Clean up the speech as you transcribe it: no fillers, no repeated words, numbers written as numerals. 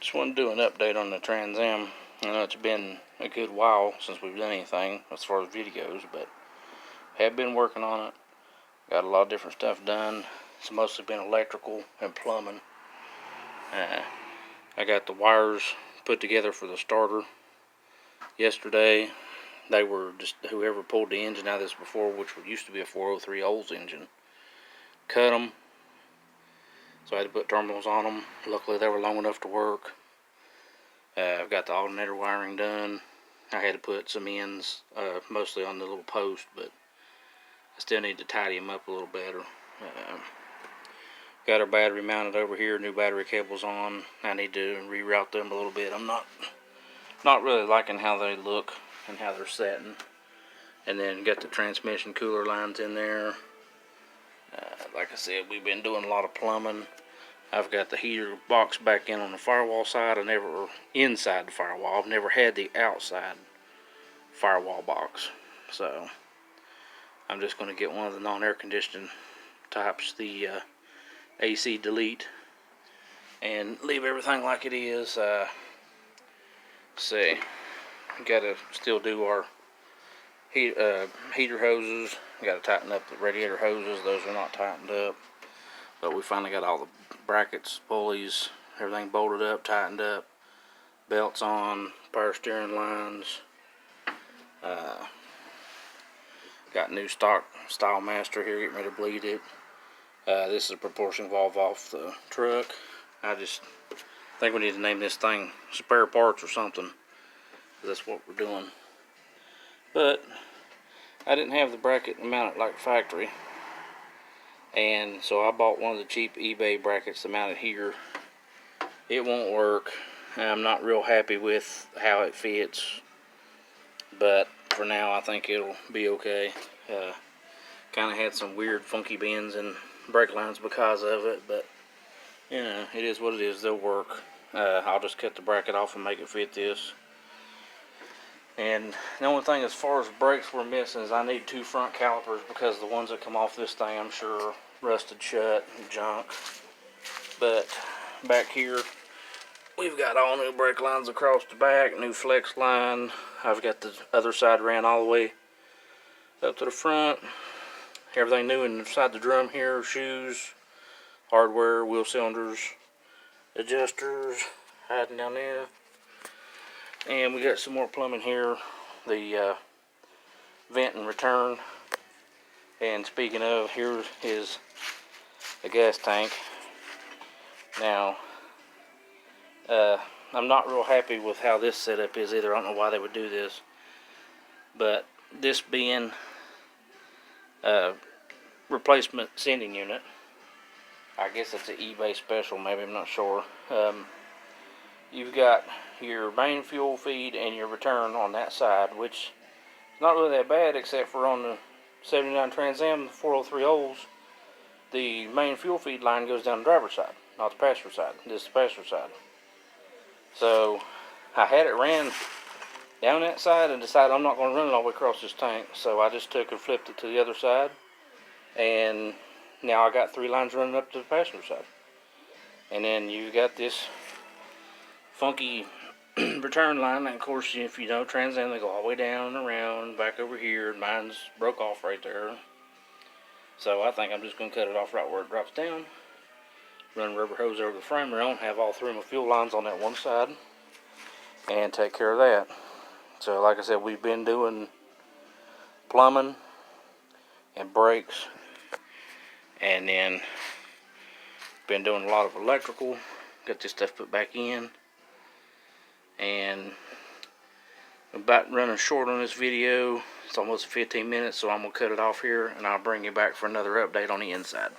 Just want to do an update on the Trans Am. I know it's been a good while since we've done anything as far as videos, but have been working on it. Got a lot of different stuff done. It's mostly been electrical and plumbing. I got the wires put together for the starter yesterday. They were just, whoever pulled the engine out of this before, which used to be a 403 Olds engine, cut them. So I had to put terminals on them. Luckily they were long enough to work. I've got the alternator wiring done. I had to put some ends, mostly on the little post, but I still need to tidy them up a little better. Got our battery mounted over here, new battery cables on. I need to reroute them a little bit. I'm not really liking how they look and how they're setting. And then got the transmission cooler lines in there. Like I said, we've been doing a lot of plumbing. I've got the heater box back in on the firewall side. Inside the firewall. I've never had the outside firewall box. So I'm just going to get one of the non-air conditioning types, the AC delete, and leave everything like it is. See, got to still do our heater hoses. Got to tighten up the radiator hoses. Those are not tightened up, but we finally got all the brackets, pulleys, everything bolted up, tightened up, belts on, power steering lines. Got new stock style master here, getting ready to bleed it. This is a proportion valve off the truck. I just think we need to name this thing spare parts or something. That's what we're doing. But I didn't have the bracket mounted like factory, and so I bought one of the cheap eBay brackets to mount it here. It won't work. I'm not real happy with how it fits, but for now I think it'll be okay. Kind of had some weird funky bends and brake lines because of it, but you know, it is what it is. They'll work. I'll just cut the bracket off and make it fit this. And the only thing as far as brakes we're missing is I need 2 front calipers, because the ones that come off this thing I'm sure are rusted shut and junk. But back here we've got all new brake lines across the back, new flex line. I've got the other side ran all the way up to the front. Everything new inside the drum here, shoes, hardware, wheel cylinders, adjusters hiding down there. And we got some more plumbing here, the vent and return. And speaking of, here is the gas tank. Now, I'm not real happy with how this setup is either. I don't know why they would do this, but this being replacement sending unit, I guess it's an eBay special, maybe, I'm not sure. You've got your main fuel feed and your return on that side, which is not really that bad, except for on the 79 Trans Am, the 403 Olds, the main fuel feed line goes down the driver's side, not the passenger side. This is the passenger side. So I had it ran down that side and decided I'm not going to run it all the way across this tank, so I just took and flipped it to the other side, and now I got 3 lines running up to the passenger side. And then you got this funky return line, and of course, if you know Trans Am, they go all the way down and around, back over here. Mine's broke off right there, so I think I'm just going to cut it off right where it drops down, run rubber hose over the frame rail, and have all 3 of my fuel lines on that one side, and take care of that. So like I said, we've been doing plumbing and brakes, and then been doing a lot of electrical. Got this stuff put back in, and I'm about running short on this video. It's almost 15 minutes, so I'm going to cut it off here, and I'll bring you back for another update on the inside.